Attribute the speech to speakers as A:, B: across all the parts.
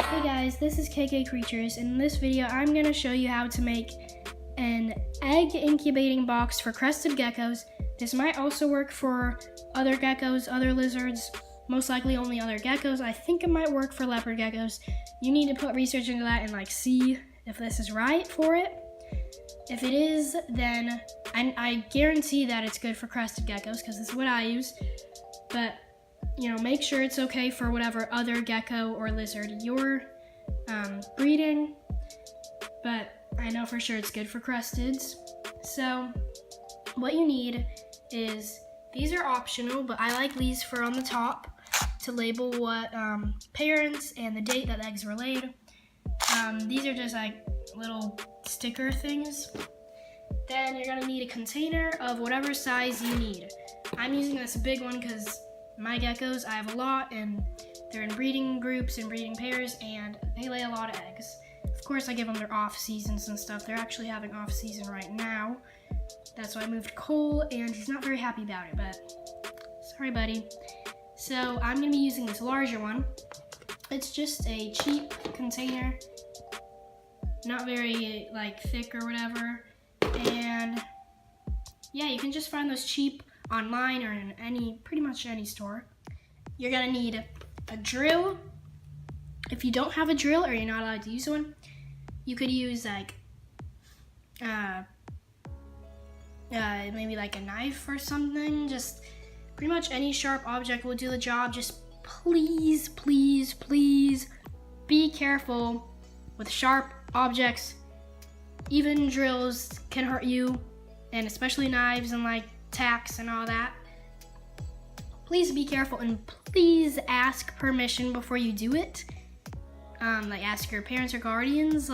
A: Hey guys, this is KK Creatures, and in this video I'm going to show you how to make an egg incubating box for crested geckos. This might also work for other geckos, other lizards, most likely only other geckos. I think it might work for leopard geckos. You need to put research into that and see if this is right for it. If it is, then I guarantee that it's good for crested geckos because this is what I use. But make sure it's okay for whatever other gecko or lizard you're breeding. But I know for sure it's good for cresteds. So what you need is, these are optional, but I like these for on the top to label what parents and the date that the eggs were laid. These are just like little sticker things. Then you're gonna need a container of whatever size you need. I'm using this big one because my geckos, I have a lot, and they're in breeding groups and breeding pairs, and they lay a lot of eggs. Of course, I give them their off seasons and stuff. They're actually having off season right now. That's why I moved Cole, and he's not very happy about it, but sorry, buddy. So I'm gonna be using this larger one. It's just a cheap container, not very thick or whatever. And yeah, you can just find those cheap online or in pretty much any store. You're gonna need a drill. If you don't have a drill or you're not allowed to use one, you could use maybe a knife or something. Just pretty much any sharp object will do the job. Just please, please, please be careful with sharp objects. Even drills can hurt you, and especially knives and tacks and all that. Please be careful, and please ask permission before you do it. Ask your parents or guardians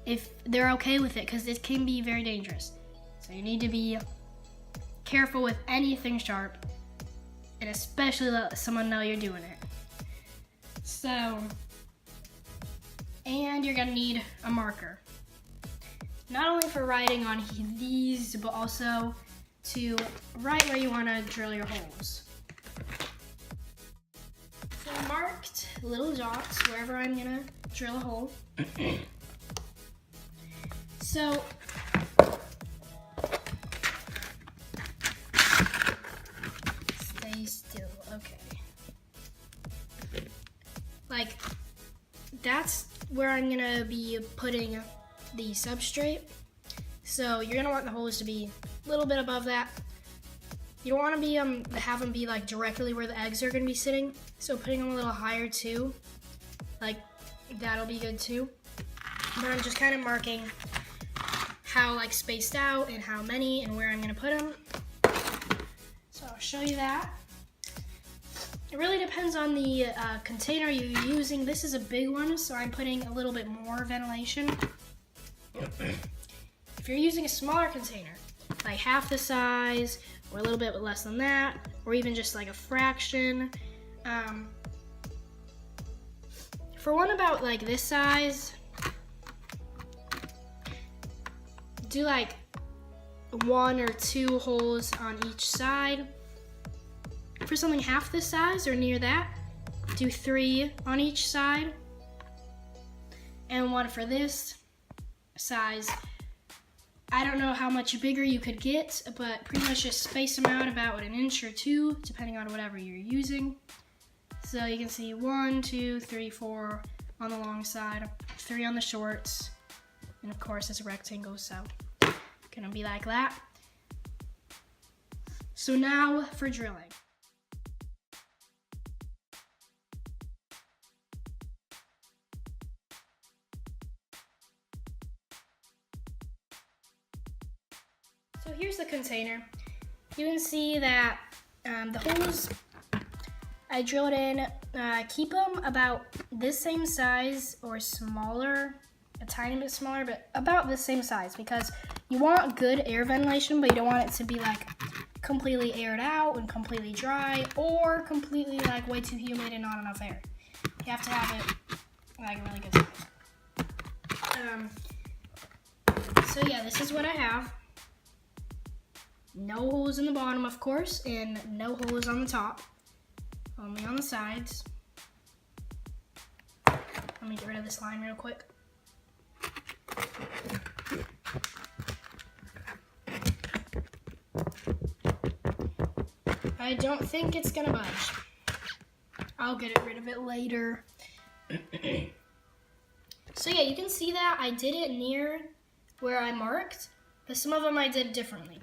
A: if they're okay with it, because it can be very dangerous. So you need to be careful with anything sharp, and especially let someone know you're doing it. So, and you're gonna need a marker. Not only for writing on these, but also to write where you want to drill your holes. So I marked little dots wherever I'm gonna drill a hole. So stay still, okay. That's where I'm gonna be putting the substrate. So you're gonna want the holes to be a little bit above that. You don't want to be have them be directly where the eggs are gonna be sitting. So putting them a little higher too, that'll be good too. But I'm just kind of marking how spaced out and how many and where I'm gonna put them. So I'll show you that. It really depends on the container you're using. This is a big one, so I'm putting a little bit more ventilation. If you're using a smaller container, half the size or a little bit less than that, or even just a fraction, for one about this size, do 1 or 2 holes on each side. For something half this size or near that, do 3 on each side, and 1 for this size. I don't know how much bigger you could get, but pretty much just space them out about 1 inch or 2, depending on whatever you're using. So you can see 1, 2, 3, 4 on the long side, 3 on the shorts, and of course it's a rectangle, so gonna be like that. So now for drilling. So here's the container. You can see that the holes I drilled in, keep them about this same size or smaller, a tiny bit smaller, but about the same size, because you want good air ventilation, but you don't want it to be completely aired out and completely dry, or completely way too humid and not enough air. You have to have it really good size. So yeah, this is what I have. No holes in the bottom, of course, and no holes on the top. Only on the sides. Let me get rid of this line real quick. I don't think it's gonna budge. I'll get rid of it later. So yeah, you can see that I did it near where I marked, but some of them I did differently.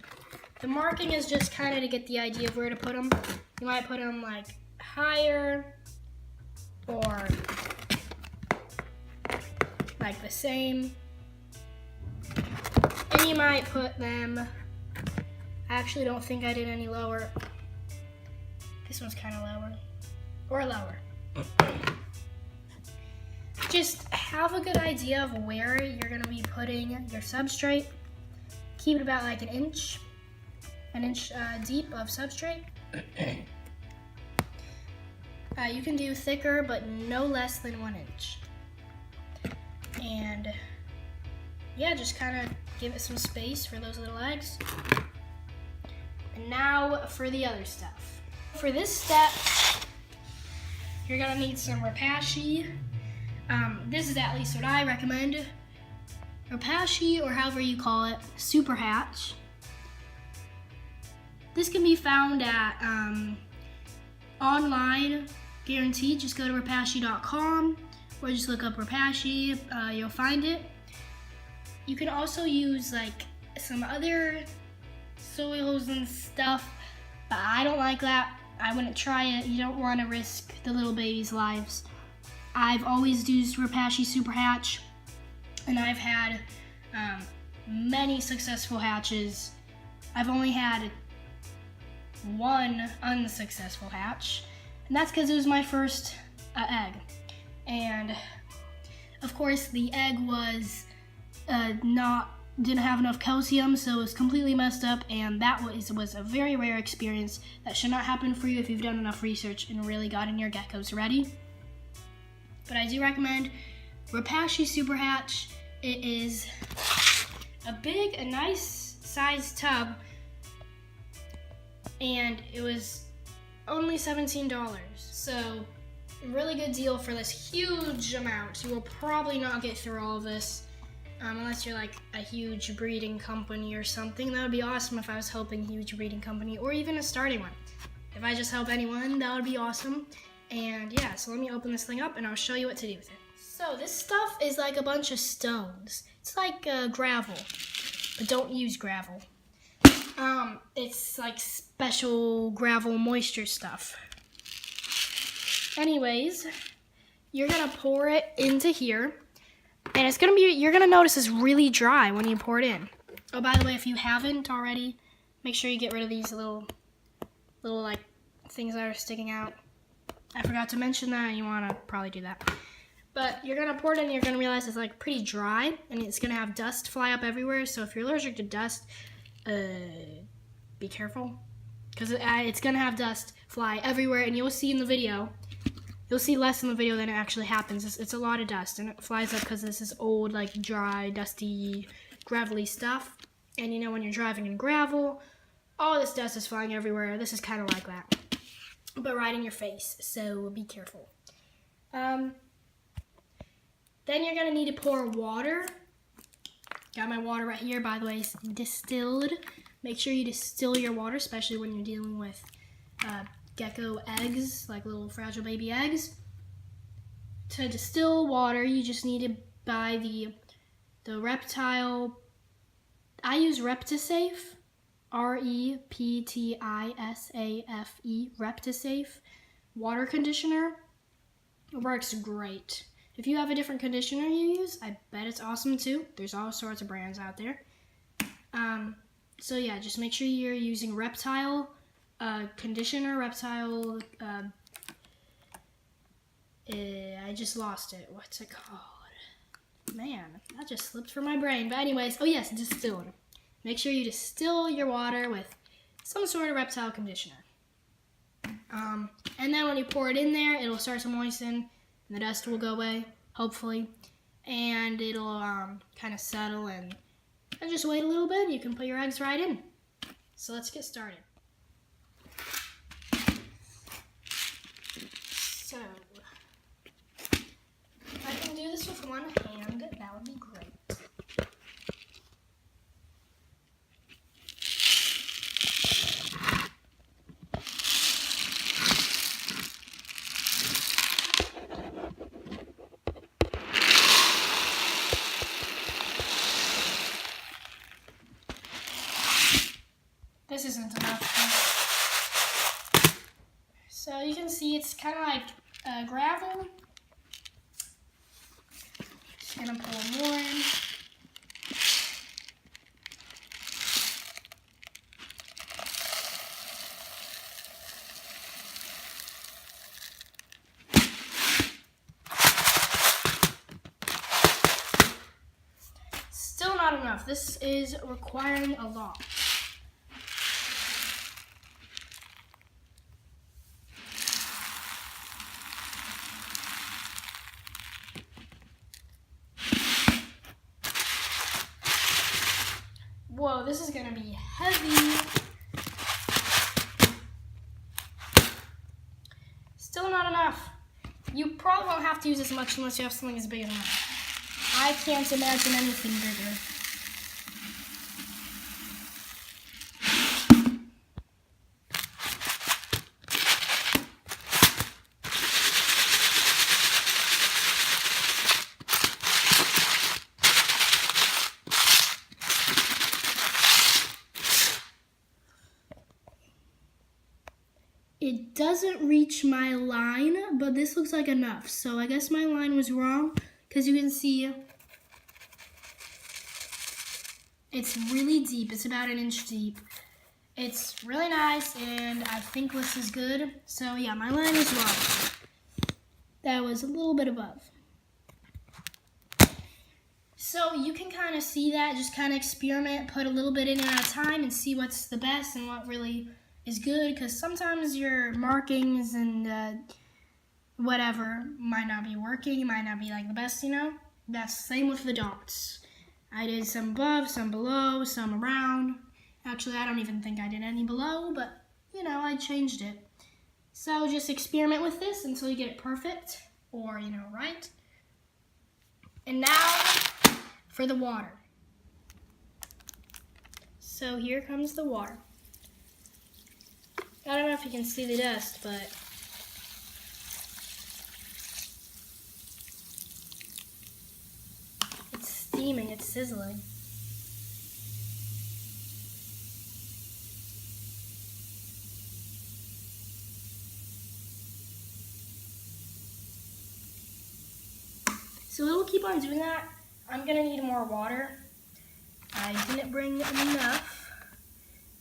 A: The marking is just kind of to get the idea of where to put them. You might put them like higher or like the same. And you might put them, I actually don't think I did any lower. This one's kind of lower or lower. Just have a good idea of where you're gonna be putting your substrate. Keep it about like an inch deep of substrate. You can do thicker, but no less than 1 inch. And yeah, just kind of give it some space for those little eggs. And now for the other stuff. For this step, you're gonna need some Repashy. This is at least what I recommend. Repashy, or however you call it, Super Hatch. This can be found at online, guaranteed. Just go to repashy.com or just look up Repashy, you'll find it. You can also use like some other soils and stuff, but I don't like that. I wouldn't try it. You don't want to risk the little babies' lives. I've always used Repashy Super Hatch, and I've had many successful hatches. I've only had one unsuccessful hatch, and that's because it was my first egg. And of course, the egg was didn't have enough calcium, so it was completely messed up, and that was a very rare experience that should not happen for you if you've done enough research and really gotten your geckos ready. But I do recommend Repashy Super Hatch. It is a nice sized tub, and it was only $17. So a really good deal for this huge amount. You will probably not get through all of this unless you're like a huge breeding company or something. That would be awesome if I was helping a huge breeding company, or even a starting one. If I just help anyone, that would be awesome. And yeah, so let me open this thing up and I'll show you what to do with it. So this stuff is like a bunch of stones. It's like gravel, but don't use gravel. It's like special gravel moisture stuff. Anyways, you're gonna pour it into here, and you're gonna notice it's really dry when you pour it in. Oh, by the way, if you haven't already, make sure you get rid of these little like things that are sticking out. I forgot to mention that, and you wanna probably do that. But you're gonna pour it in, and you're gonna realize it's like pretty dry, and it's gonna have dust fly up everywhere. So if you're allergic to dust, be careful, because it's gonna have dust fly everywhere, and you'll see in the video. You'll see less in the video than it actually happens. It's a lot of dust, and it flies up because this is old, like dry, dusty, gravelly stuff. And you know, when you're driving in gravel, all this dust is flying everywhere. This is kind of like that, but right in your face, so be careful. Then you're gonna need to pour water. Got my water right here, by the way, it's distilled. Make sure you distill your water, especially when you're dealing with gecko eggs, like little fragile baby eggs. To distill water, you just need to buy the reptile. I use Reptisafe, REPTISAFE, Reptisafe water conditioner. It works great. If you have a different conditioner you use, I bet it's awesome too. There's all sorts of brands out there. So yeah, just make sure you're using Reptile conditioner, Reptile, I just lost it. What's it called? Man, that just slipped from my brain. But anyways, oh yes, distilled. Make sure you distill your water with some sort of Reptile conditioner. And then when you pour it in there, it'll start to moisten, and the dust will go away, hopefully. And it'll kind of settle, and And just wait a little bit, you can put your eggs right in. So let's get started. So, if I can do this with one hand, that would be great. This isn't enough. So you can see it's kind of like gravel. Just gonna pull more in. Still not enough. This is requiring a lot. Whoa, this is gonna be heavy. Still not enough. You probably won't have to use as much unless you have something as big as mine. I can't imagine anything bigger. It doesn't reach my line, but this looks like enough. So I guess my line was wrong, because you can see it's really deep. It's about 1 inch deep. It's really nice, and I think this is good. So yeah, my line was wrong. That was a little bit above. So you can kind of see that, just kind of experiment, put a little bit in at a time and see what's the best and what really is good, because sometimes your markings and whatever might not be working, it might not be like the best, you know? That's the same with the dots. I did some above, some below, some around. Actually, I don't even think I did any below, but you know, I changed it. So just experiment with this until you get it perfect, or you know, right? And now for the water. So here comes the water. I don't know if you can see the dust, but it's steaming, it's sizzling. So it'll keep on doing that. I'm gonna need more water. I didn't bring enough.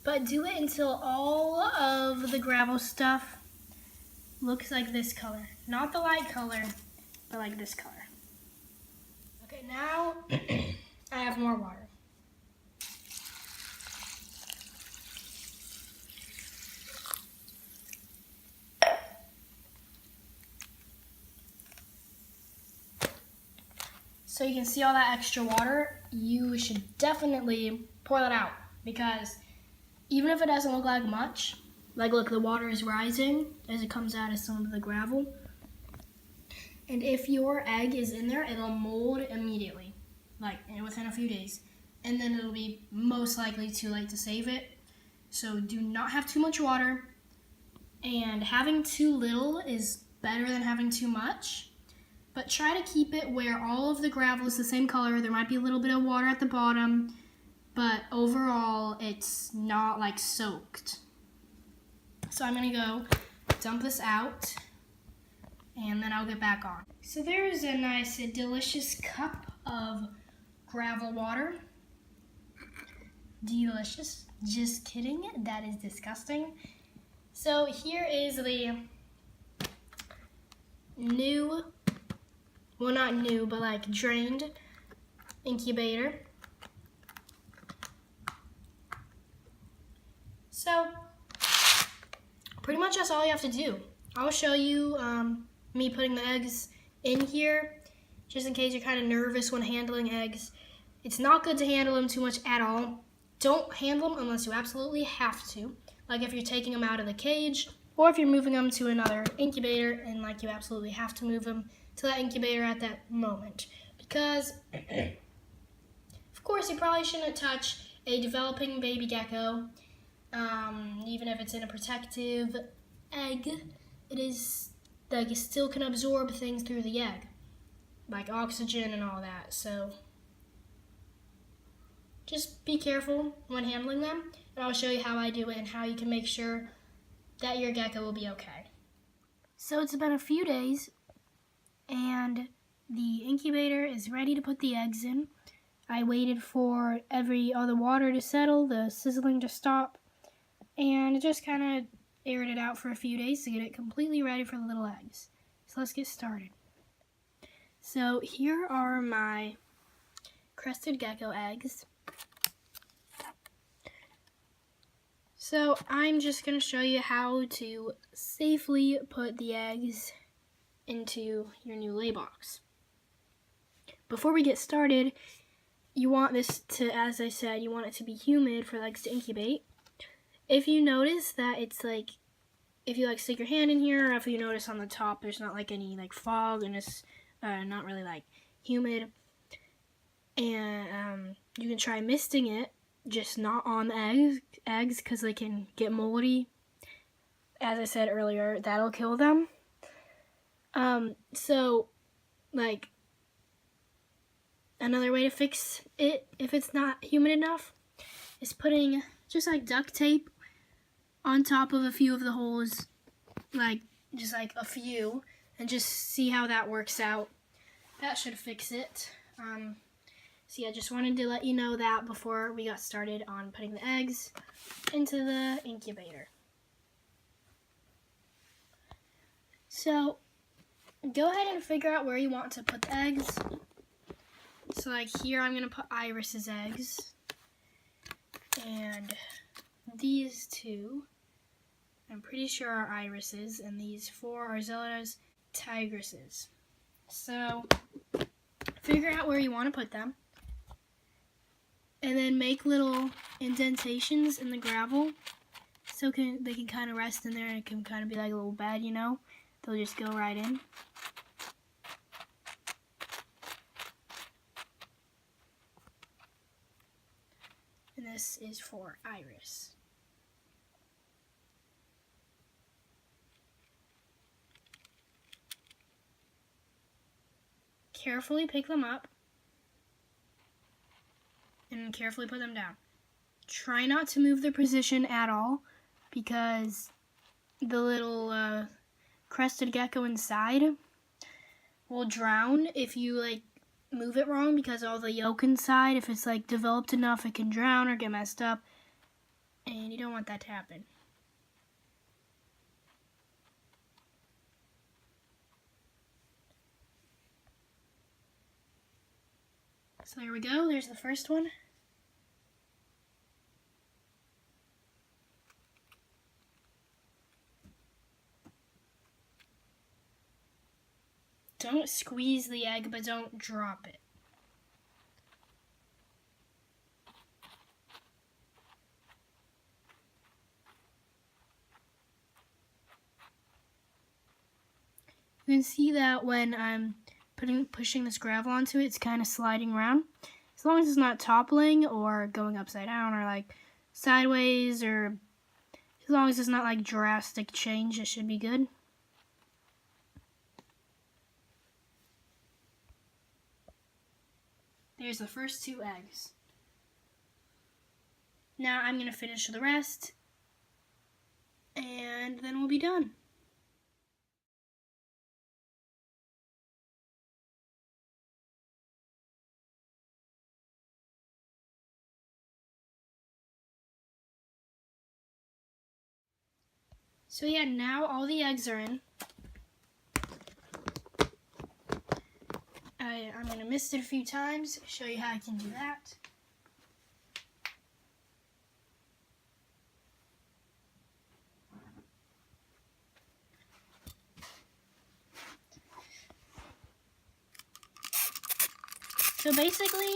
A: But do it until all of the gravel stuff looks like this color. Not the light color, but like this color. Okay, now I have more water. So you can see all that extra water. You should definitely pour that out, because even if it doesn't look like much, like look, the water is rising as it comes out of some of the gravel. And if your egg is in there, it'll mold immediately, like within a few days. And then it'll be most likely too late to save it. So do not have too much water. And having too little is better than having too much. But try to keep it where all of the gravel is the same color. There might be a little bit of water at the bottom, but overall, it's not like soaked. So I'm gonna go dump this out, and then I'll get back on. So there's a nice, delicious cup of gravel water. Delicious. Just kidding, that is disgusting. So here is the new, well not new, but like drained incubator. So, pretty much that's all you have to do. I'll show you me putting the eggs in here, just in case you're kind of nervous when handling eggs. It's not good to handle them too much at all. Don't handle them unless you absolutely have to. Like if you're taking them out of the cage, or if you're moving them to another incubator and like you absolutely have to move them to that incubator at that moment. Because, of course, you probably shouldn't touch a developing baby gecko, even if it's in a protective egg. It is, like, it still can absorb things through the egg, like oxygen and all that. So just be careful when handling them, and I'll show you how I do it and how you can make sure that your gecko will be okay. So it's been a few days, and the incubator is ready to put the eggs in. I waited for all the water to settle, the sizzling to stop, and just kind of aired it out for a few days to get it completely ready for the little eggs. So let's get started. So here are my crested gecko eggs. So I'm just going to show you how to safely put the eggs into your new lay box. Before we get started, you want this to, as I said, you want it to be humid for the eggs to incubate. If you notice that it's like, if you like stick your hand in here, or if you notice on the top there's not like any like fog and it's not really like humid, and you can try misting it, just not on the eggs because they can get moldy. As I said earlier, that'll kill them. So like another way to fix it if it's not humid enough is putting just like duct tape on top of a few of the holes, like just like a few, and just see how that works out. That should fix it. So yeah, just wanted to let you know that before we got started on putting the eggs into the incubator. So go ahead and figure out where you want to put the eggs. So like here I'm going to put Iris's eggs, and these two I'm pretty sure are Iris's, and these 4 are Zelda's Tigresses. So figure out where you want to put them, and then make little indentations in the gravel so they can kind of rest in there, and it can kind of be like a little bed, you know? They'll just go right in. And this is for Iris. Carefully pick them up and carefully put them down. Try not to move their position at all, because the little crested gecko inside will drown if you like move it wrong, because all the yolk inside, if it's like developed enough, it can drown or get messed up, and you don't want that to happen. So there we go, there's the first one. Don't squeeze the egg, but don't drop it. You can see that when I'm pushing this gravel onto it, it's kind of sliding around. As long as it's not toppling or going upside down or like sideways, or as long as it's not like drastic change, it should be good. There's the first 2 eggs. Now I'm going to finish the rest, and then we'll be done. So yeah, now all the eggs are in. I'm going to mist it a few times, show you how I can do that. So basically,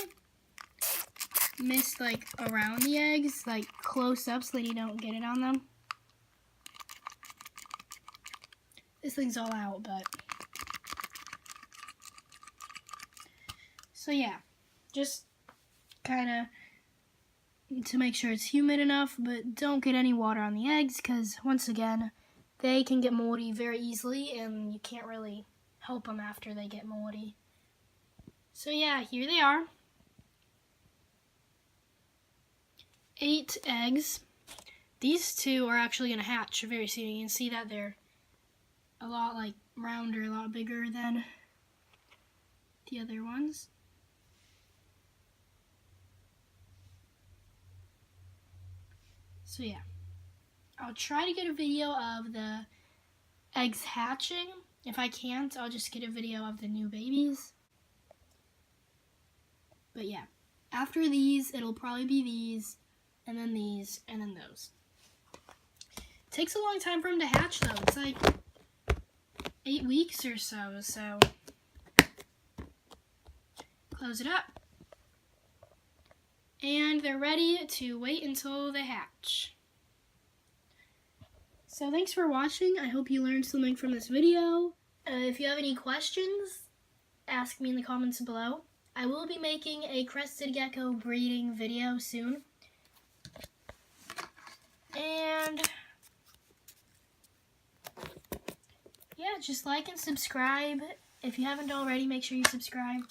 A: mist like around the eggs, like close up so that you don't get it on them. This thing's all out, but so yeah, just kind of to make sure it's humid enough, but don't get any water on the eggs because once again, they can get moldy very easily and you can't really help them after they get moldy. So yeah, here they are. 8 eggs. These 2 are actually going to hatch very soon. You can see that they're a lot like rounder, a lot bigger than the other ones. So yeah, I'll try to get a video of the eggs hatching. If I can't, I'll just get a video of the new babies. But yeah, after these, it'll probably be these, and then these, and then those. It takes a long time for them to hatch though. It's like 8 weeks or so, so close it up. And they're ready to wait until they hatch. So thanks for watching. I hope you learned something from this video. If you have any questions, ask me in the comments below. I will be making a crested gecko breeding video soon. And yeah, just like and subscribe. If you haven't already, make sure you subscribe.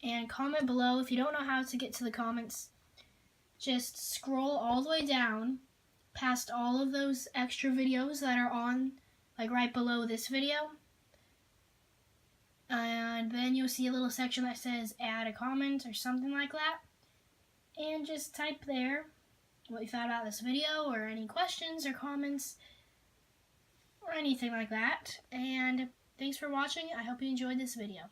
A: And comment below. If you don't know how to get to the comments, just scroll all the way down past all of those extra videos that are on, like right below this video. And then you'll see a little section that says add a comment or something like that. And just type there what you thought about this video or any questions or comments or anything like that. And thanks for watching. I hope you enjoyed this video.